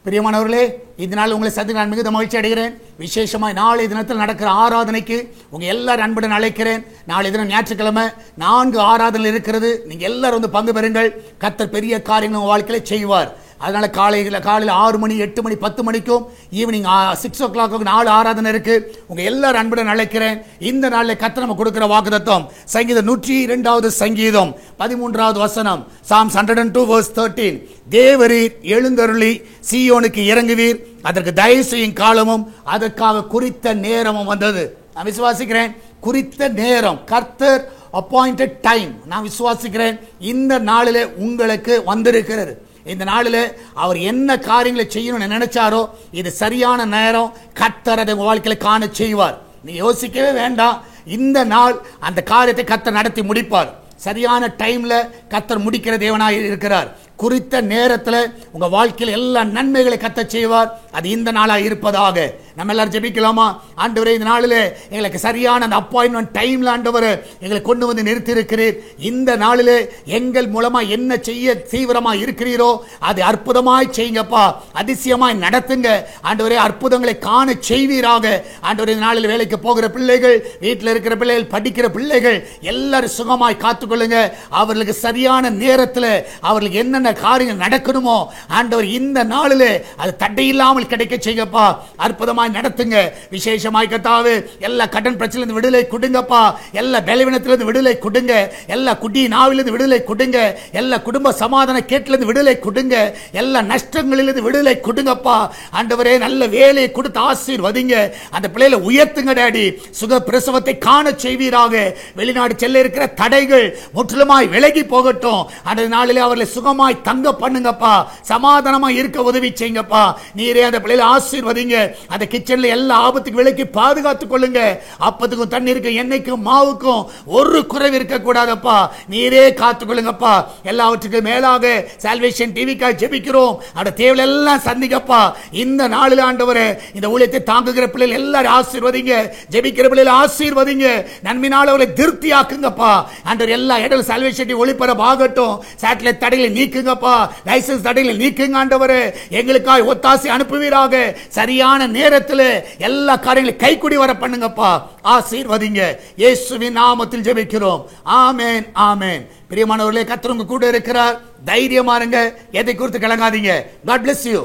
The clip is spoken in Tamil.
பிரியமானவர்களே, இதனால் உங்களை சந்திக்க நான் மிகுந்த மகிழ்ச்சி அடைகிறேன். விசேஷமாய் நாளை தினத்தில் நடக்கிற ஆராதனைக்கு உங்கள் எல்லாரும் அன்புடன் அழைக்கிறேன். நாளை தினம் ஞாயிற்றுக்கிழமை 4 ஆராதனை இருக்கிறது. நீங்கள் எல்லாரும் வந்து பங்கு பெறுங்கள். கர்த்தர் பெரிய காரியங்கள் உங்கள் வாழ்க்கையில செய்வார். அதனால காலையில் 6 மணி, 8 மணி, 10 மணிக்கும் ஈவினிங் 6 o'clock 4 ஆராதனை இருக்கு. உங்க எல்லாரும் அன்புடன் அழைக்கிறேன். இந்த நாளில் கர்த்தர் நம்ம கொடுக்கிற வாக்குத்தத்தம் சங்கீதம் 102வது சங்கீதம் 13வது வசனம், Psalms 102 verse 13. தேவரீர் எழுந்தருளி சீயோனுக்கு இறங்குவீர், அதற்கு தயவு செய்யும் காலமும் அதற்காக குறித்த நேரமும் வந்தது. நான் விசுவாசிக்கிறேன், குறித்த நேரம், கர்த்தர் அப்பாயிண்டட் டைம், நான் விசுவாசிக்கிறேன் இந்த நாளிலே உங்களுக்கு வந்திருக்கிறது. இந்த நாளில் அவர் என்ன காரியங்களை செய்யணும்னு நினைச்சாரோ இது சரியான நேரம். கர்த்தர் அதை வாழ்க்கையில் காண செய்வார். நீ யோசிக்கவே வேண்டாம். இந்த நாள் அந்த காரியத்தை கர்த்தர் நடத்தி முடிப்பார். சரியான டைம்ல கர்த்தர் முடிக்கிற தேவனாய் இருக்கிறார். குறித்த நேரத்தில் உங்க வாழ்க்கையில் எல்லா நன்மைகளை கர்த்தர் செய்வார். அது இந்த நாளாக இருப்பதாக நம்ம எல்லாரும் ஜெபிக்கலாமா? ஆண்டவரே, இந்த நாளில் எங்களுக்கு சரியான அந்த அப்பாயின்மெண்ட் டைம்ல ஆண்டவரே எங்களை கொண்டு வந்து நிறுத்தி இருக்கிறீர். இந்த நாளில் எங்கள் மூலமா என்ன செய்ய தீவிரமாக இருக்கிறீரோ அதை அற்புதமாய் செய்யுங்கப்பா, அதிசயமாய் நடத்துங்க ஆண்டவரே, அற்புதங்களை காண செய்வீராக. ஆண்டவரே, இந்த நாளில் வேலைக்கு போகிற பிள்ளைகள், வீட்டில் இருக்கிற பிள்ளைகள், படிக்கிற பிள்ளைகள் எல்லாரும் சுகமாய் காத்துக்கொள்ளுங்க. அவர்களுக்கு சரியான நேரத்தில் அவர்களுக்கு என்னென்ன காரியங்கள் நடக்கணுமோ ஆண்டவர் இந்த நாளில் அது தடையில்லாமல் கிடைக்க செய்யப்பா, அற்புதமாய் நடத்துங்க. விசேஷமாய் கர்த்தாவே எல்லா கடன் பிரச்சனையிலிருந்து விடுதலை கொடுங்கப்பா, எல்லா பலவீனத்திலிருந்து விடுதலை கொடுங்க, எல்லா குடி நாவிலிருந்து விடுதலை கொடுங்க, எல்லா குடும்ப சமாதான கேட்டிலிருந்து விடுதலை கொடுங்க, எல்லா நஷ்டங்களிலிருந்து விடுதலை கொடுங்கப்பா. ஆண்டவரே, நல்ல வேலையை கொடுத்து ஆசீர்வதிங்க. அந்த பிள்ளைகளை உயர்த்துங்க டாடி, சுக பிரசவத்தை காண செய்வீராக. வெளிநாடு செல்ல இருக்கிற தடைகள் முற்றிலுமாய் விலகி போகட்டும். அந்த நாளிலே அவர்களை சுகமாய் தங்க பண்ணுங்கப்பா, சமாதானமா இருக்க உதவி செய்யுங்கப்பா. நீரே அந்த பிள்ளைகளை ஆசீர்வதிங்க. அந்த கிச்சன்ல எல்லா ஆபத்துக்கு விலக்கி பாதுகாத்துக் கொள்ளுங்க. அப்பத்துக்கும் தண்ணீருக்கும் எண்ணெய்க்கும் மாவுக்கும் ஒரு குறைவு இருக்க கூடாதப்பா, நீரே காத்துக்கொள்ளுங்கப்பா. எல்லாவற்றுக்கும் மேலாக சால்வேஷன் டிவிக்காக ஜெபிக்கிறோம். அந்த தேவைகள் எல்லாம் சந்திக்கப்பா. இந்த நாளில் ஆண்டவரே இந்த ஊழியத்தை தாங்குகிற பிள்ளைகள் எல்லாரும் ஆசீர்வதிங்க, ஜெபிக்கிற பிள்ளைகள் ஆசீர்வதிங்க, நன்மையினால் அவர்களை திருப்தியாக்குங்கப்பா. ஆண்டவர் எல்லா இடத்துல சால்வேஷன் டிவி ஒளிபரப்பு ஆகட்டும். சேட்டலைட் தடைகளை நீக்குங்கப்பா, லைசன்ஸ் தடைகளை நீக்குங்க ஆண்டவரே. எங்களுக்காக ஒத்தாசை அனுப்புவீராக. சரியான நேரத்தில் எல்லா காரியங்களையும் கைக்குடி வர பண்ணுங்கப்பா, ஆசீர்வதிங்க. இயேசுவின் நாமத்தில் ஜெபிக்கிறோம். ஆமென், ஆமென். பிரியமானவர்களே, கர்த்தர் உங்க கூட இருக்கிறார். தைரியமா இருங்க, எதை குறித்து கலங்காதீங்க. God bless you.